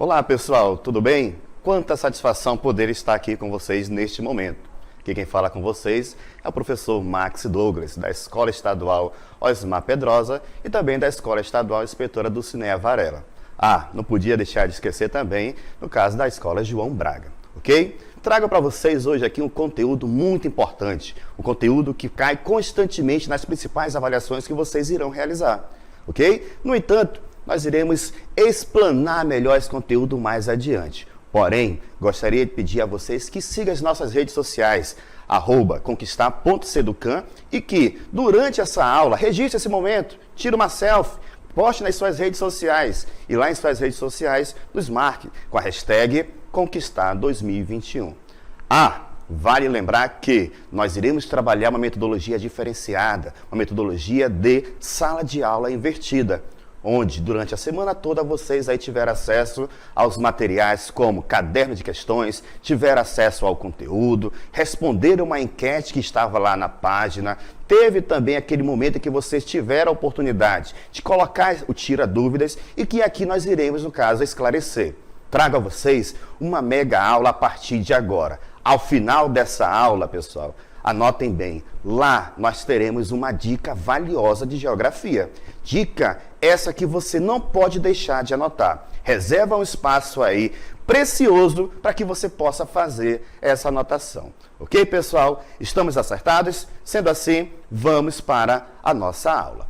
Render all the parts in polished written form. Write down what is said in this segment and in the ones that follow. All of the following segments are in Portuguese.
Olá pessoal, tudo bem? Quanta satisfação poder estar aqui com vocês neste momento. Aqui quem fala com vocês é o professor Max Douglas, da Escola Estadual Osmar Pedrosa e também da Escola Estadual Inspetora Dulcinea Varela. Não podia deixar de esquecer também, no caso da Escola João Braga, ok? Trago para vocês hoje aqui um conteúdo muito importante, um conteúdo que cai constantemente nas principais avaliações que vocês irão realizar, ok? No entanto, nós iremos explanar melhor esse conteúdo mais adiante. Porém, gostaria de pedir a vocês que sigam as nossas redes sociais, @conquistar.seducan, e que, durante essa aula, registre esse momento, tire uma selfie, poste nas suas redes sociais e lá em suas redes sociais nos marque com a hashtag Conquistar 2021. Vale lembrar que nós iremos trabalhar uma metodologia diferenciada, uma metodologia de sala de aula invertida, onde durante a semana toda vocês aí tiveram acesso aos materiais como caderno de questões, tiveram acesso ao conteúdo, responderam uma enquete que estava lá na página, teve também aquele momento em que vocês tiveram a oportunidade de colocar o tira dúvidas e que aqui nós iremos, no caso, esclarecer. Trago a vocês uma mega aula a partir de agora. Ao final dessa aula, pessoal, anotem bem, lá nós teremos uma dica valiosa de geografia. Dica essa que você não pode deixar de anotar. Reserva um espaço aí precioso para que você possa fazer essa anotação. Ok, pessoal? Estamos acertados? Sendo assim, vamos para a nossa aula.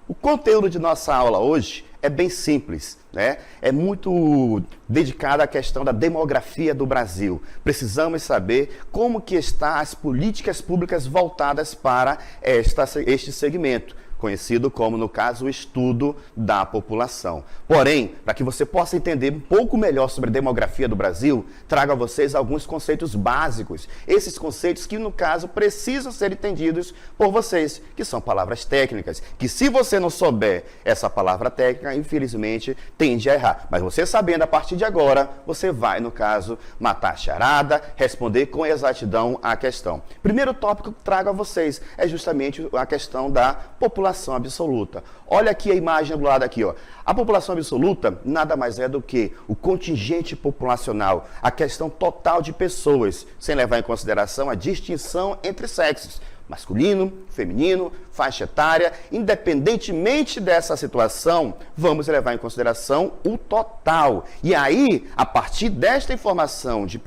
O conteúdo de nossa aula hoje é bem simples, né? É muito dedicado à questão da demografia do Brasil. Precisamos saber como que estão as políticas públicas voltadas para este segmento, conhecido como, no caso, o estudo da população. Porém, para que você possa entender um pouco melhor sobre a demografia do Brasil, trago a vocês alguns conceitos básicos. Esses conceitos que, no caso, precisam ser entendidos por vocês, que são palavras técnicas, que se você não souber essa palavra técnica, infelizmente, tende a errar. Mas você sabendo a partir de agora, você vai, no caso, matar a charada, responder com exatidão a questão. Primeiro tópico que trago a vocês é justamente a questão da população absoluta. Olha aqui a imagem do lado aqui, ó. A população absoluta nada mais é do que o contingente populacional, a questão total de pessoas, sem levar em consideração a distinção entre sexos, masculino, feminino, faixa etária. Independentemente dessa situação, vamos levar em consideração o total. E aí, a partir desta informação de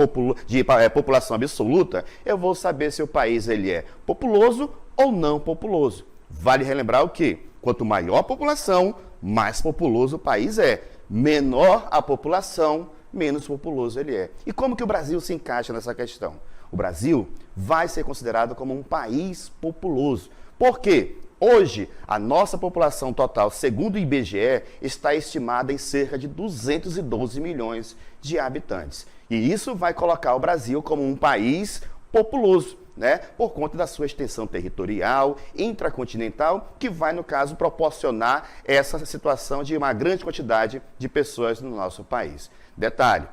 população absoluta, eu vou saber se o país ele é populoso ou não populoso. Vale relembrar o quê? Quanto maior a população, mais populoso o país é. Menor a população, menos populoso ele é. E como que o Brasil se encaixa nessa questão? O Brasil vai ser considerado como um país populoso. Por quê? Hoje, a nossa população total, segundo o IBGE, está estimada em cerca de 212 milhões de habitantes. E isso vai colocar o Brasil como um país populoso, né? Por conta da sua extensão territorial, intracontinental, que vai, no caso, proporcionar essa situação de uma grande quantidade de pessoas no nosso país. Detalhe,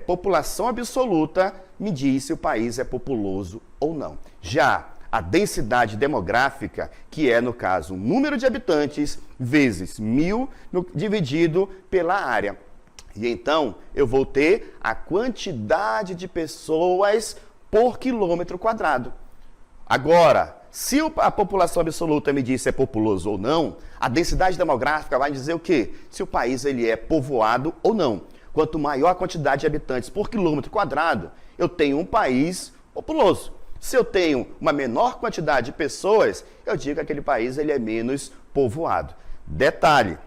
população absoluta me diz se o país é populoso ou não. Já a densidade demográfica, que é, no caso, o número de habitantes vezes 1000 dividido pela área. E então, eu vou ter a quantidade de pessoas por quilômetro quadrado. Agora, se a população absoluta me diz se é populoso ou não, a densidade demográfica vai dizer o quê? Se o país ele é povoado ou não. Quanto maior a quantidade de habitantes por quilômetro quadrado, eu tenho um país populoso. Se eu tenho uma menor quantidade de pessoas, eu digo que aquele país ele é menos povoado. Detalhe,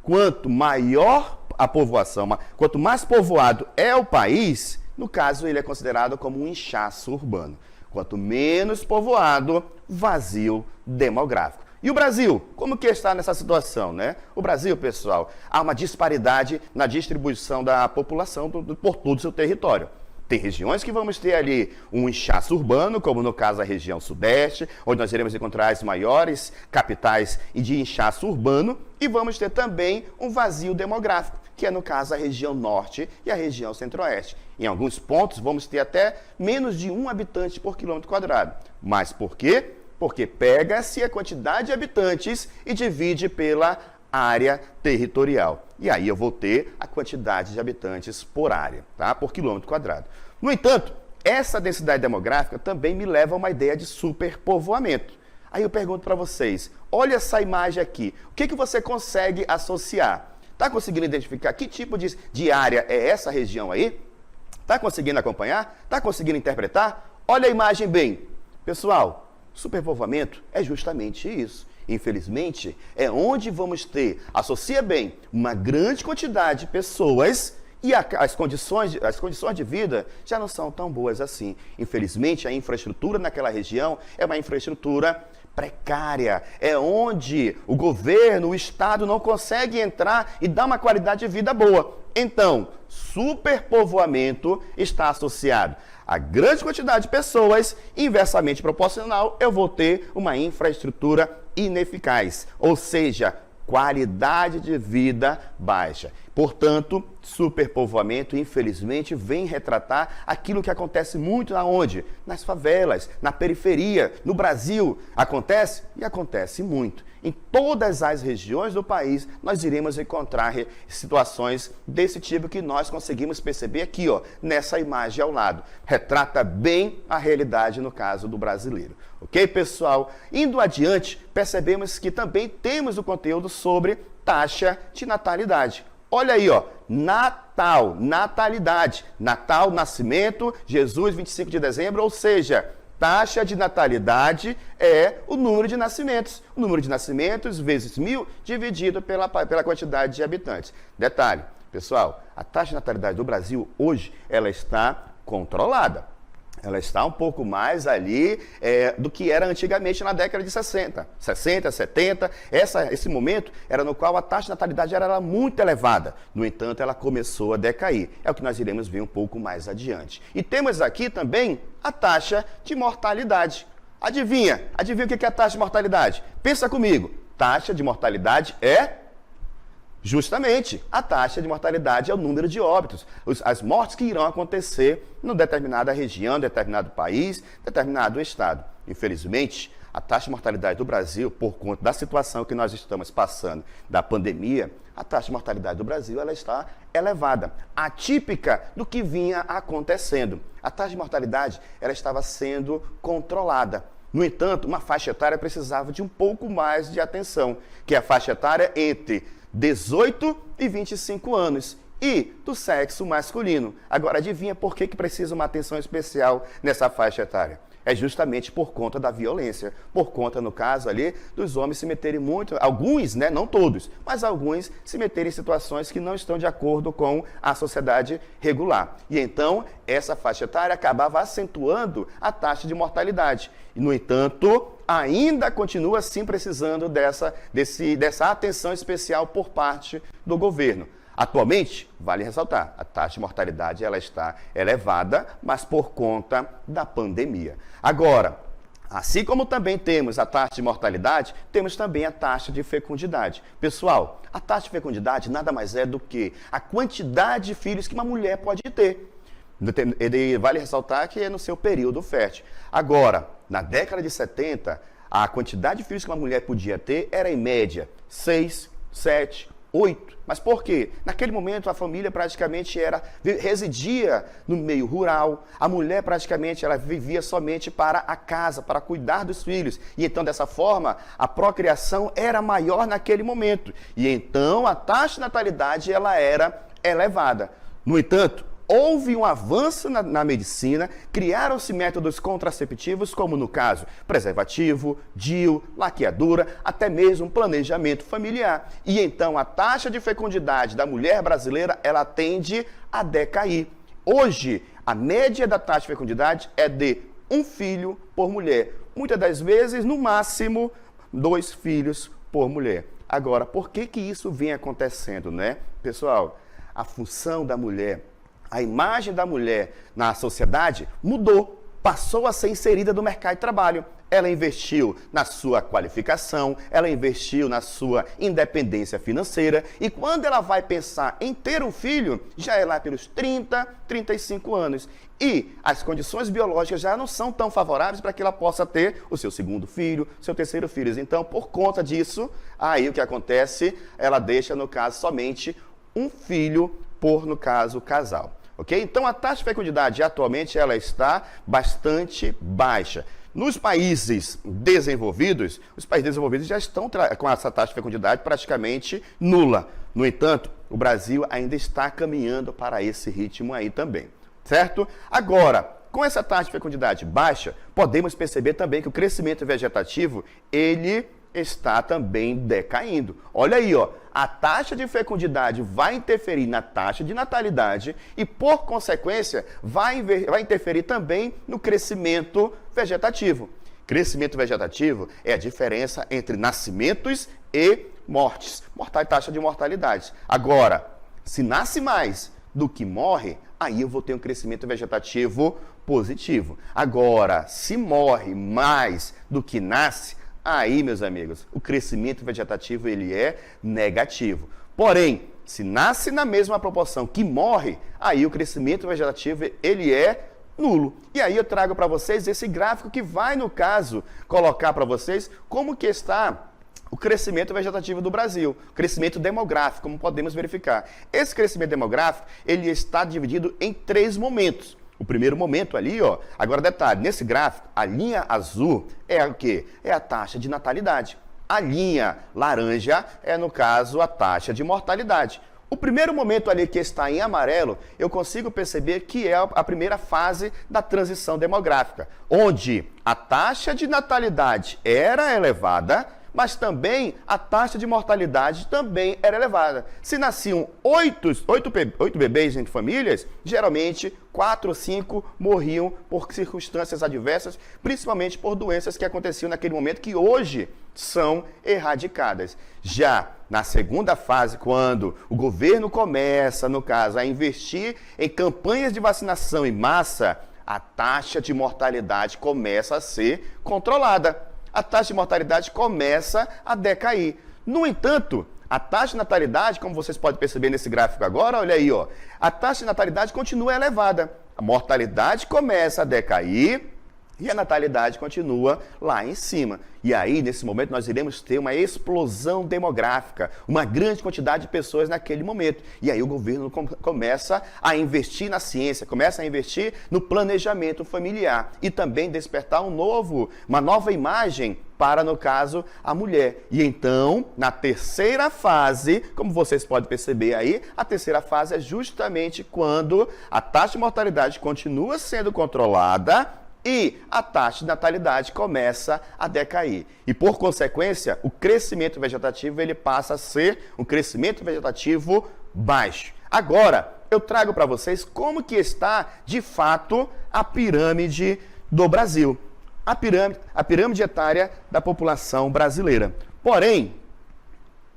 quanto maior a povoação, quanto mais povoado é o país, no caso ele é considerado como um inchaço urbano. Quanto menos povoado, vazio demográfico. E o Brasil, como que está nessa situação, né? O Brasil, pessoal, há uma disparidade na distribuição da população por todo o seu território. Tem regiões que vamos ter ali um inchaço urbano, como no caso a região sudeste, onde nós iremos encontrar as maiores capitais de inchaço urbano, e vamos ter também um vazio demográfico. que é no caso a região norte e a região centro-oeste. Em alguns pontos vamos ter até menos de 1 habitante por quilômetro quadrado. Mas por quê? Porque pega-se a quantidade de habitantes e divide pela área territorial. E aí eu vou ter a quantidade de habitantes por área, tá? Por quilômetro quadrado. No entanto, essa densidade demográfica também me leva a uma ideia de superpovoamento. Aí eu pergunto para vocês, olha essa imagem aqui, o que você consegue associar? Está conseguindo identificar que tipo de área é essa região aí? Está conseguindo acompanhar? Está conseguindo interpretar? Olha a imagem bem. Pessoal, superpovoamento é justamente isso. Infelizmente, é onde vamos ter, associa bem, uma grande quantidade de pessoas e as condições de vida já não são tão boas assim. Infelizmente, a infraestrutura naquela região é uma infraestrutura precária. É onde o governo, o Estado não consegue entrar e dar uma qualidade de vida boa. Então, superpovoamento está associado a grande quantidade de pessoas, inversamente proporcional, eu vou ter uma infraestrutura ineficaz, ou seja, qualidade de vida baixa. Portanto, superpovoamento, infelizmente, vem retratar aquilo que acontece muito aonde? Nas favelas, na periferia, no Brasil. Acontece? E acontece muito. Em todas as regiões do país, nós iremos encontrar situações desse tipo que nós conseguimos perceber aqui, ó, nessa imagem ao lado. Retrata bem a realidade no caso do brasileiro. Ok, pessoal? Indo adiante, percebemos que também temos o conteúdo sobre taxa de natalidade. Olha aí, ó, Natal, natalidade, Natal, nascimento, Jesus, 25 de dezembro, ou seja, taxa de natalidade é o número de nascimentos. O número de nascimentos vezes 1.000 dividido pela quantidade de habitantes. Detalhe, pessoal, a taxa de natalidade do Brasil hoje, ela está controlada. Ela está um pouco mais ali do que era antigamente na década de 60, 70. Esse momento era no qual a taxa de natalidade era muito elevada. No entanto, ela começou a decair. É o que nós iremos ver um pouco mais adiante. E temos aqui também a taxa de mortalidade. Adivinha o que é a taxa de mortalidade? Pensa comigo. Taxa de mortalidade é... Justamente, a taxa de mortalidade é o número de óbitos, as mortes que irão acontecer em determinada região, determinado país, determinado estado. Infelizmente, a taxa de mortalidade do Brasil, por conta da situação que nós estamos passando, da pandemia, a taxa de mortalidade do Brasil ela está elevada, atípica do que vinha acontecendo. A taxa de mortalidade ela estava sendo controlada. No entanto, uma faixa etária precisava de um pouco mais de atenção, que é a faixa etária entre 18 e 25 anos e do sexo masculino. Agora, adivinha por que precisa uma atenção especial nessa faixa etária? É justamente por conta da violência, por conta, no caso ali, dos homens se meterem muito, alguns, né, não todos, mas alguns se meterem em situações que não estão de acordo com a sociedade regular. E então, essa faixa etária acabava acentuando a taxa de mortalidade. E, no entanto, ainda continua sim precisando dessa atenção especial por parte do governo. Atualmente, vale ressaltar, a taxa de mortalidade ela está elevada, mas por conta da pandemia. Agora, assim como também temos a taxa de mortalidade, temos também a taxa de fecundidade. Pessoal, a taxa de fecundidade nada mais é do que a quantidade de filhos que uma mulher pode ter. Vale ressaltar que é no seu período fértil. Agora, na década de 70, a quantidade de filhos que uma mulher podia ter era em média 6, 7, 8. Mas por quê? Naquele momento a família praticamente residia no meio rural. A mulher praticamente ela vivia somente para a casa, para cuidar dos filhos. E então dessa forma a procriação era maior naquele momento. E então a taxa de natalidade ela era elevada. No entanto, houve um avanço na medicina, criaram-se métodos contraceptivos, como no caso preservativo, DIU, laqueadura, até mesmo planejamento familiar. E então a taxa de fecundidade da mulher brasileira, ela tende a decair. Hoje, a média da taxa de fecundidade é de 1 filho por mulher. Muitas das vezes, no máximo, 2 filhos por mulher. Agora, por que isso vem acontecendo, né? Pessoal, a função da mulher, a imagem da mulher na sociedade mudou, passou a ser inserida no mercado de trabalho. ela investiu na sua qualificação, ela investiu na sua independência financeira, e quando ela vai pensar em ter um filho, já é lá pelos 30, 35 anos. E as condições biológicas já não são tão favoráveis para que ela possa ter o seu segundo filho, seu terceiro filho. Então, por conta disso, aí o que acontece, ela deixa, no caso, somente um filho por, no caso, casal. Ok? Então, a taxa de fecundidade atualmente ela está bastante baixa. Nos países desenvolvidos, os países desenvolvidos já estão com essa taxa de fecundidade praticamente nula. No entanto, o Brasil ainda está caminhando para esse ritmo aí também, certo? Agora, com essa taxa de fecundidade baixa, podemos perceber também que o crescimento vegetativo, ele está também decaindo. Olha aí, ó, a taxa de fecundidade vai interferir na taxa de natalidade e, por consequência, vai interferir também no crescimento vegetativo. Crescimento vegetativo é a diferença entre nascimentos e mortes, taxa de mortalidade. Agora, se nasce mais do que morre, aí eu vou ter um crescimento vegetativo positivo. Agora, se morre mais do que nasce, aí, meus amigos, o crescimento vegetativo ele é negativo. Porém, se nasce na mesma proporção que morre, aí o crescimento vegetativo ele é nulo. E aí eu trago para vocês esse gráfico que vai, no caso, colocar para vocês como que está o crescimento vegetativo do Brasil, crescimento demográfico, como podemos verificar. Esse crescimento demográfico, ele está dividido em 3 momentos. O primeiro momento ali, ó, agora detalhe, nesse gráfico, a linha azul é o quê? É a taxa de natalidade. A linha laranja é, no caso, a taxa de mortalidade. O primeiro momento ali que está em amarelo, eu consigo perceber que é a primeira fase da transição demográfica, onde a taxa de natalidade era elevada, mas também a taxa de mortalidade também era elevada. Se nasciam 8 bebês em famílias, geralmente 4 ou 5 morriam por circunstâncias adversas, principalmente por doenças que aconteciam naquele momento, que hoje são erradicadas. Já na segunda fase, quando o governo começa, no caso, a investir em campanhas de vacinação em massa, a taxa de mortalidade começa a ser controlada. A taxa de mortalidade começa a decair. No entanto, a taxa de natalidade, como vocês podem perceber nesse gráfico agora, olha aí, ó, a taxa de natalidade continua elevada. A mortalidade começa a decair e a natalidade continua lá em cima. E aí, nesse momento, nós iremos ter uma explosão demográfica, uma grande quantidade de pessoas naquele momento. E aí o governo começa a investir na ciência, começa a investir no planejamento familiar e também despertar uma nova imagem para, no caso, a mulher. E então, na terceira fase, como vocês podem perceber aí, a terceira fase é justamente quando a taxa de mortalidade continua sendo controlada e a taxa de natalidade começa a decair. E, por consequência, o crescimento vegetativo ele passa a ser um crescimento vegetativo baixo. Agora, eu trago para vocês como que está, de fato, a pirâmide do Brasil. A pirâmide etária da população brasileira. Porém,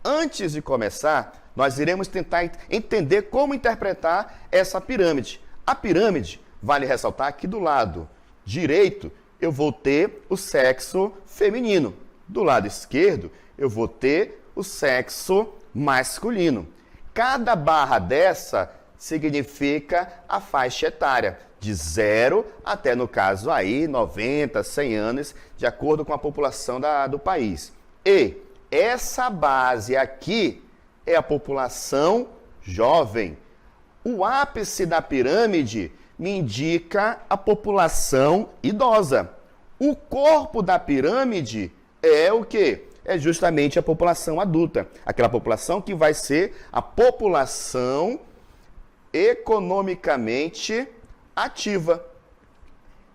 antes de começar, nós iremos tentar entender como interpretar essa pirâmide. A pirâmide, vale ressaltar, aqui do lado direito, eu vou ter o sexo feminino. Do lado esquerdo, eu vou ter o sexo masculino. Cada barra dessa significa a faixa etária, de 0 até, no caso aí, 90, 100 anos, de acordo com a população do país. E essa base aqui é a população jovem. O ápice da pirâmide me indica a população idosa. O corpo da pirâmide é o quê? É justamente a população adulta. Aquela população que vai ser a população economicamente ativa.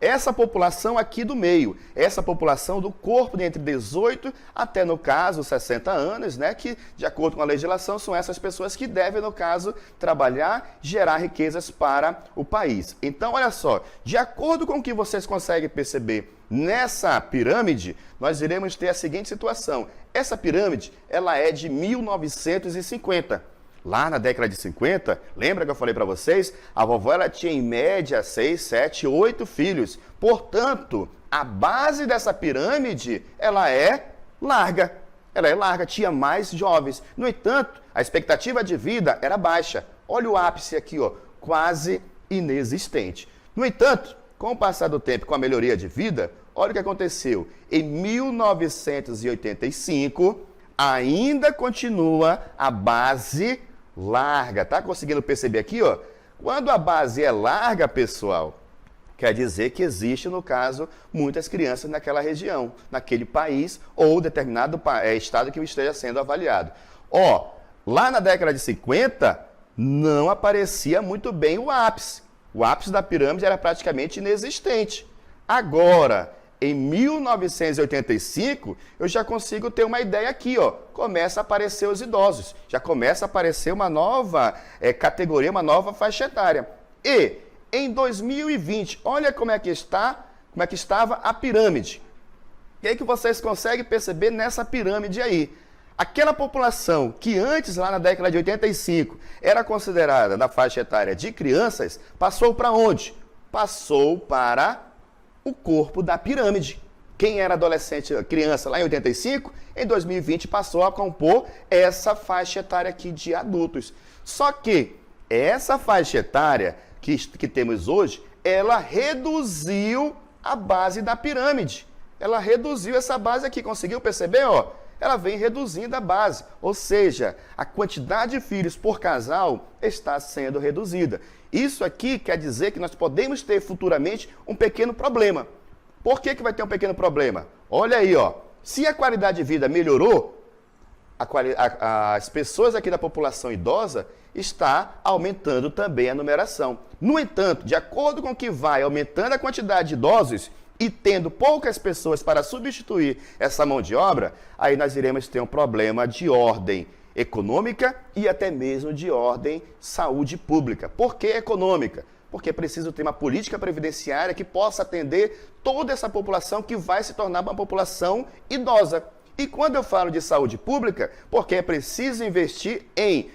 Essa população aqui do meio, essa população do corpo de entre 18 até, no caso, 60 anos, né, que, de acordo com a legislação, são essas pessoas que devem, no caso, trabalhar, gerar riquezas para o país. Então, olha só, de acordo com o que vocês conseguem perceber nessa pirâmide, nós iremos ter a seguinte situação. Essa pirâmide, ela é de 1950. Lá na década de 50, lembra que eu falei para vocês? A vovó ela tinha em média 6, 7, 8 filhos. Portanto, a base dessa pirâmide, ela é larga. Ela é larga, tinha mais jovens. No entanto, a expectativa de vida era baixa. Olha o ápice aqui, ó, quase inexistente. No entanto, com o passar do tempo, com a melhoria de vida, olha o que aconteceu. Em 1985, ainda continua a base larga. Tá conseguindo perceber aqui, ó? Quando a base é larga, pessoal, quer dizer que existe, no caso, muitas crianças naquela região, naquele país ou determinado estado que esteja sendo avaliado. Ó, lá na década de 50, não aparecia muito bem o ápice. O ápice da pirâmide era praticamente inexistente. Agora, em 1985, eu já consigo ter uma ideia aqui, ó. Começa a aparecer os idosos. Já começa a aparecer uma nova categoria, uma nova faixa etária. E em 2020, olha como é que estava a pirâmide. O que é que vocês conseguem perceber nessa pirâmide aí? Aquela população que antes, lá na década de 85, era considerada na faixa etária de crianças, passou para onde? Passou para o corpo da pirâmide. Quem era adolescente, criança lá em 85, em 2020 passou a compor essa faixa etária aqui de adultos. Só que essa faixa etária que temos hoje, ela reduziu a base da pirâmide. Ela reduziu essa base aqui, conseguiu perceber? Ó, ela vem reduzindo a base, ou seja, a quantidade de filhos por casal está sendo reduzida. Isso aqui quer dizer que nós podemos ter futuramente um pequeno problema. Por que vai ter um pequeno problema? Olha aí, ó, se a qualidade de vida melhorou, as pessoas aqui da população idosa está aumentando também a numeração. No entanto, de acordo com que vai aumentando a quantidade de idosos e tendo poucas pessoas para substituir essa mão de obra, aí nós iremos ter um problema de ordem econômica e até mesmo de ordem saúde pública. Por que econômica? Porque é preciso ter uma política previdenciária que possa atender toda essa população que vai se tornar uma população idosa. E quando eu falo de saúde pública, porque é preciso investir em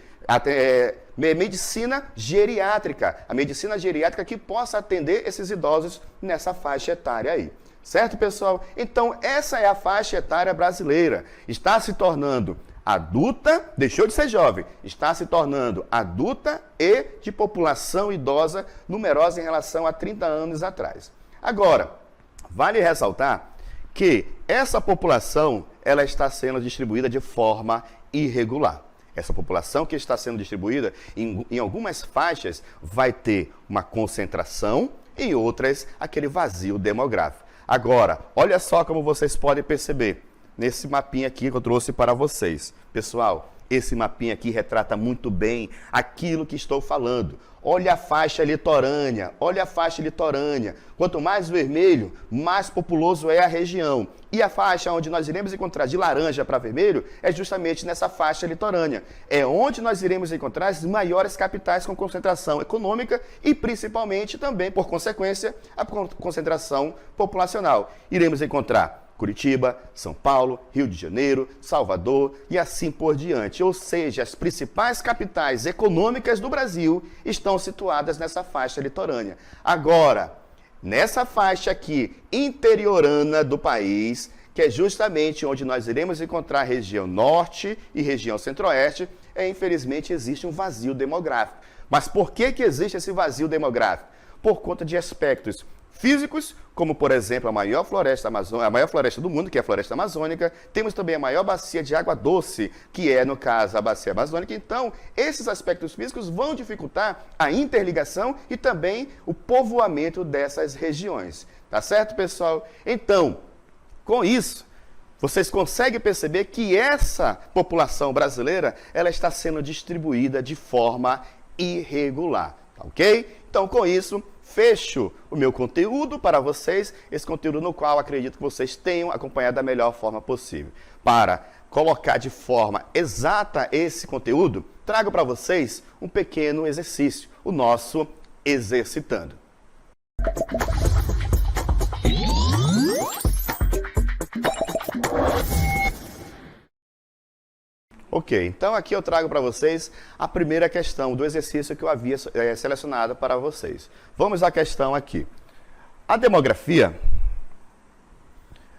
medicina geriátrica, a medicina geriátrica que possa atender esses idosos nessa faixa etária aí. Certo, pessoal? Então, essa é a faixa etária brasileira. Está se tornando adulta, deixou de ser jovem, está se tornando adulta e de população idosa numerosa em relação a 30 anos atrás. Agora, vale ressaltar que essa população ela está sendo distribuída de forma irregular. Essa população que está sendo distribuída em algumas faixas vai ter uma concentração, em outras aquele vazio demográfico. Agora, olha só como vocês podem perceber nesse mapinha aqui que eu trouxe para vocês. Pessoal, esse mapinha aqui retrata muito bem aquilo que estou falando. Olha a faixa litorânea, olha a faixa litorânea. Quanto mais vermelho, mais populoso é a região. E a faixa onde nós iremos encontrar de laranja para vermelho é justamente nessa faixa litorânea. É onde nós iremos encontrar as maiores capitais com concentração econômica e principalmente também, por consequência, a concentração populacional. Iremos encontrar Curitiba, São Paulo, Rio de Janeiro, Salvador e assim por diante. Ou seja, as principais capitais econômicas do Brasil estão situadas nessa faixa litorânea. Agora, nessa faixa aqui, interiorana do país, que é justamente onde nós iremos encontrar a região norte e região centro-oeste, infelizmente existe um vazio demográfico. Mas por que existe esse vazio demográfico? Por conta de aspectos físicos, como por exemplo a maior floresta do mundo, que é a floresta amazônica. Temos também a maior bacia de água doce, que é, no caso, a bacia amazônica. Então, esses aspectos físicos vão dificultar a interligação e também o povoamento dessas regiões. Tá certo, pessoal? Então, com isso, vocês conseguem perceber que essa população brasileira ela está sendo distribuída de forma irregular, tá ok? Então, com isso, fecho o meu conteúdo para vocês, esse conteúdo no qual acredito que vocês tenham acompanhado da melhor forma possível. Para colocar de forma exata esse conteúdo, trago para vocês um pequeno exercício, o nosso Exercitando. Ok, então aqui eu trago para vocês a primeira questão do exercício que eu havia selecionado para vocês. Vamos à questão aqui. A demografia,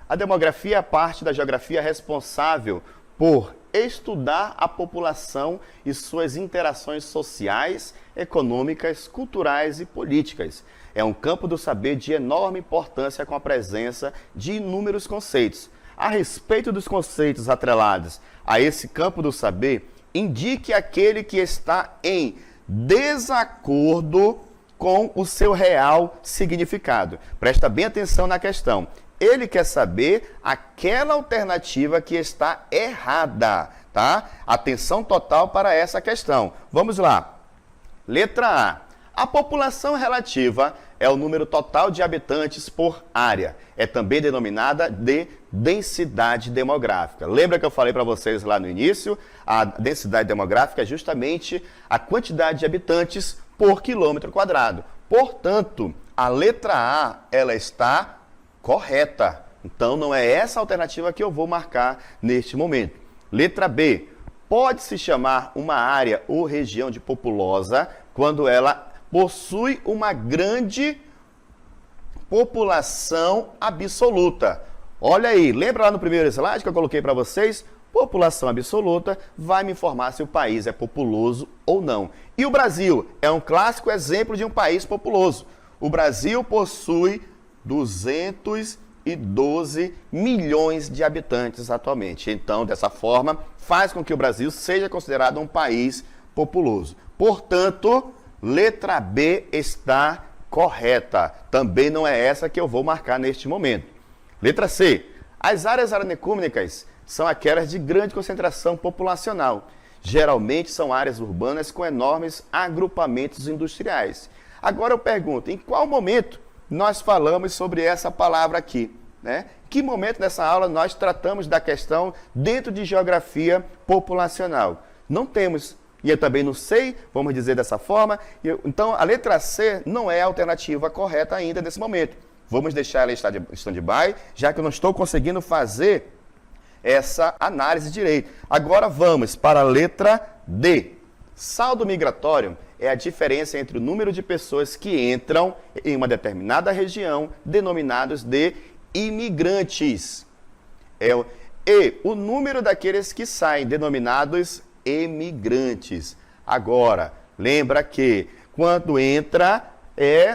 A demografia é a parte da geografia responsável por estudar a população e suas interações sociais, econômicas, culturais e políticas. É um campo do saber de enorme importância com a presença de inúmeros conceitos. A respeito dos conceitos atrelados a esse campo do saber, indique aquele que está em desacordo com o seu real significado. Presta bem atenção na questão. Ele quer saber aquela alternativa que está errada, tá? Atenção total para essa questão. Vamos lá. Letra A. A população relativa é o número total de habitantes por área. É também denominada de densidade demográfica. Lembra que eu falei para vocês lá no início? A densidade demográfica é justamente a quantidade de habitantes por quilômetro quadrado. Portanto, a letra A, ela está correta. Então, não é essa alternativa que eu vou marcar neste momento. Letra B. Pode-se chamar uma área ou região de populosa quando ela possui uma grande população absoluta. Olha aí, lembra lá no primeiro slide que eu coloquei para vocês? População absoluta vai me informar se o país é populoso ou não. E o Brasil é um clássico exemplo de um país populoso. O Brasil possui 212 milhões de habitantes atualmente. Então, dessa forma, faz com que o Brasil seja considerado um país populoso. Portanto, letra B está correta. Também não é essa que eu vou marcar neste momento. Letra C. As áreas aranecúmenicas são aquelas de grande concentração populacional. Geralmente são áreas urbanas com enormes agrupamentos industriais. Agora eu pergunto, em qual momento nós falamos sobre essa palavra aqui, né? Que momento nessa aula nós tratamos da questão dentro de geografia populacional? Não temos, e eu também não sei, vamos dizer dessa forma. Então, a letra C não é a alternativa correta ainda nesse momento. Vamos deixar ela em stand-by, já que eu não estou conseguindo fazer essa análise direito. Agora vamos para a letra D. Saldo migratório é a diferença entre o número de pessoas que entram em uma determinada região, denominados de imigrantes, e o número daqueles que saem, denominados emigrantes. Agora, lembra que quando entra,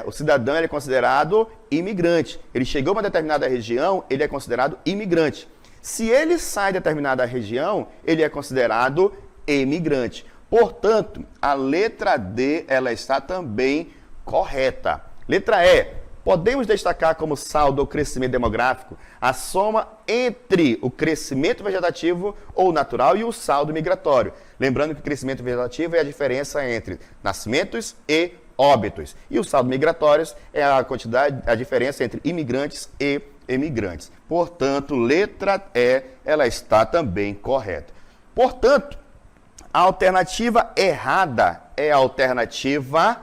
o cidadão é considerado imigrante. Ele chegou a uma determinada região, ele é considerado imigrante. Se ele sai de determinada região, ele é considerado emigrante. Portanto, a letra D, ela está também correta. Letra E. Podemos destacar como saldo o crescimento demográfico a soma entre o crescimento vegetativo ou natural e o saldo migratório. Lembrando que o crescimento vegetativo é a diferença entre nascimentos e óbitos. E o saldo migratório é a diferença entre imigrantes e emigrantes. Portanto, letra E, ela está também correta. Portanto, a alternativa errada é a alternativa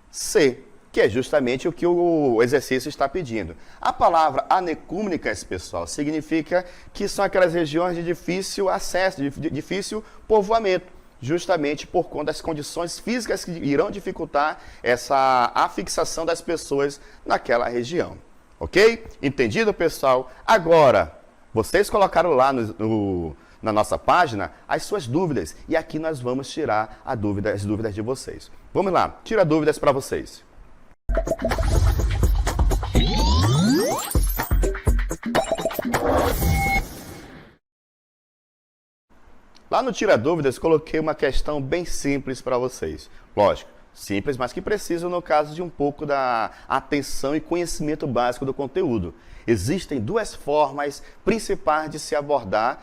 C, que é justamente o que o exercício está pedindo. A palavra anecoúmenicas, pessoal, significa que são aquelas regiões de difícil acesso, de difícil povoamento, justamente por conta das condições físicas que irão dificultar essa afixação das pessoas naquela região. Ok? Entendido, pessoal? Agora, vocês colocaram lá na nossa página as suas dúvidas. E aqui nós vamos tirar as dúvidas de vocês. Vamos lá, tira dúvidas para vocês. Lá no Tira Dúvidas, coloquei uma questão bem simples para vocês. Lógico, simples, mas que precisa no caso de um pouco da atenção e conhecimento básico do conteúdo. Existem duas formas principais de se abordar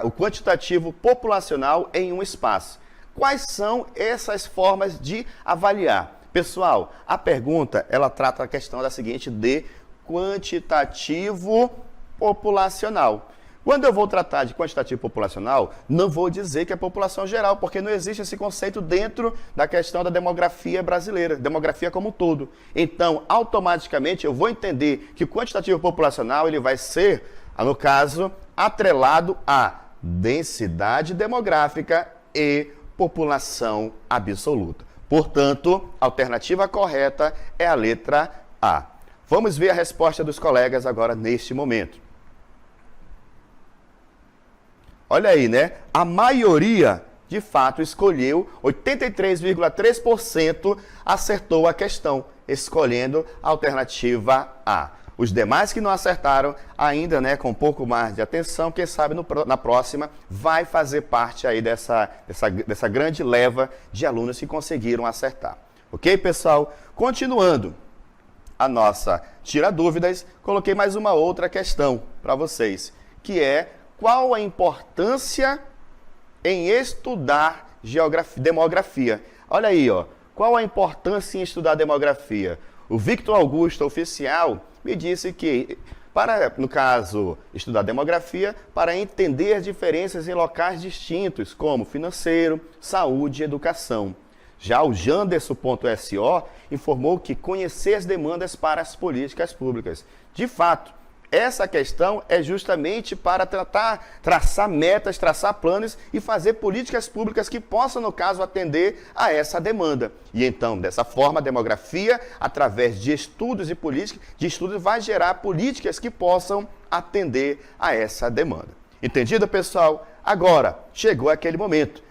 o quantitativo populacional em um espaço. Quais são essas formas de avaliar? Pessoal, a pergunta, ela trata a questão da seguinte de quantitativo populacional. Quando eu vou tratar de quantitativo populacional, não vou dizer que é população geral, porque não existe esse conceito dentro da questão da demografia brasileira, demografia como um todo. Então, automaticamente, eu vou entender que o quantitativo populacional ele vai ser, no caso, atrelado à densidade demográfica e população absoluta. Portanto, a alternativa correta é a letra A. Vamos ver a resposta dos colegas agora neste momento. olha aí, né? A maioria, de fato, escolheu, 83,3% acertou a questão, escolhendo a alternativa A. Os demais que não acertaram, ainda, né, com um pouco mais de atenção, quem sabe na próxima vai fazer parte aí dessa grande leva de alunos que conseguiram acertar. Ok, pessoal? Continuando a nossa tira dúvidas, coloquei mais uma outra questão para vocês, que é qual a importância em estudar demografia. Olha aí, ó, qual a importância em estudar demografia? O Victor Augusto, oficial, me disse que, no caso, estudar demografia, para entender diferenças em locais distintos, como financeiro, saúde e educação. Já o Janderson.so informou que conhecer as demandas para as políticas públicas. De fato, essa questão é justamente para traçar metas, traçar planos e fazer políticas públicas que possam, no caso, atender a essa demanda. E então, dessa forma, a demografia, através de estudos e políticas, vai gerar políticas que possam atender a essa demanda. Entendido, pessoal? Agora, chegou aquele momento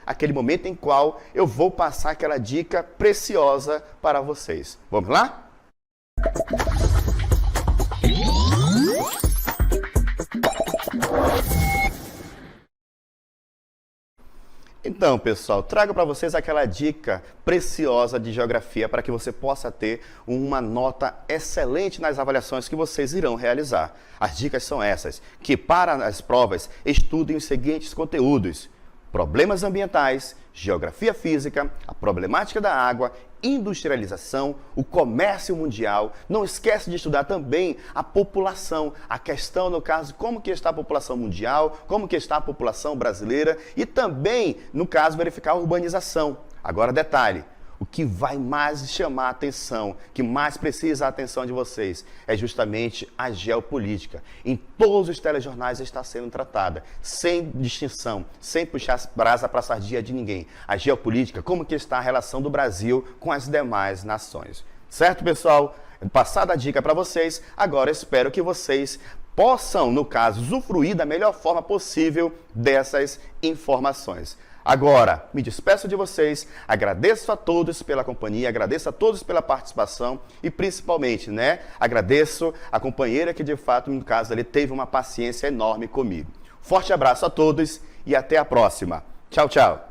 em qual eu vou passar aquela dica preciosa para vocês. Vamos lá? Então, pessoal, trago para vocês aquela dica preciosa de geografia para que você possa ter uma nota excelente nas avaliações que vocês irão realizar. As dicas são essas, que para as provas estudem os seguintes conteúdos: problemas ambientais, geografia física, a problemática da água, industrialização, o comércio mundial. Não esquece de estudar também a população, a questão, no caso, como que está a população mundial, como que está a população brasileira e também, no caso, verificar a urbanização. Agora, detalhe, o que vai mais chamar a atenção, que mais precisa a atenção de vocês, é justamente a geopolítica. Em todos os telejornais está sendo tratada, sem distinção, sem puxar brasa para a sardinha de ninguém. A geopolítica, como que está a relação do Brasil com as demais nações. Certo, pessoal? Passada a dica para vocês, agora espero que vocês possam, no caso, usufruir da melhor forma possível dessas informações. Agora, me despeço de vocês, agradeço a todos pela companhia, agradeço a todos pela participação e principalmente, agradeço a companheira que de fato, no caso, ele teve uma paciência enorme comigo. Forte abraço a todos e até a próxima. Tchau, tchau.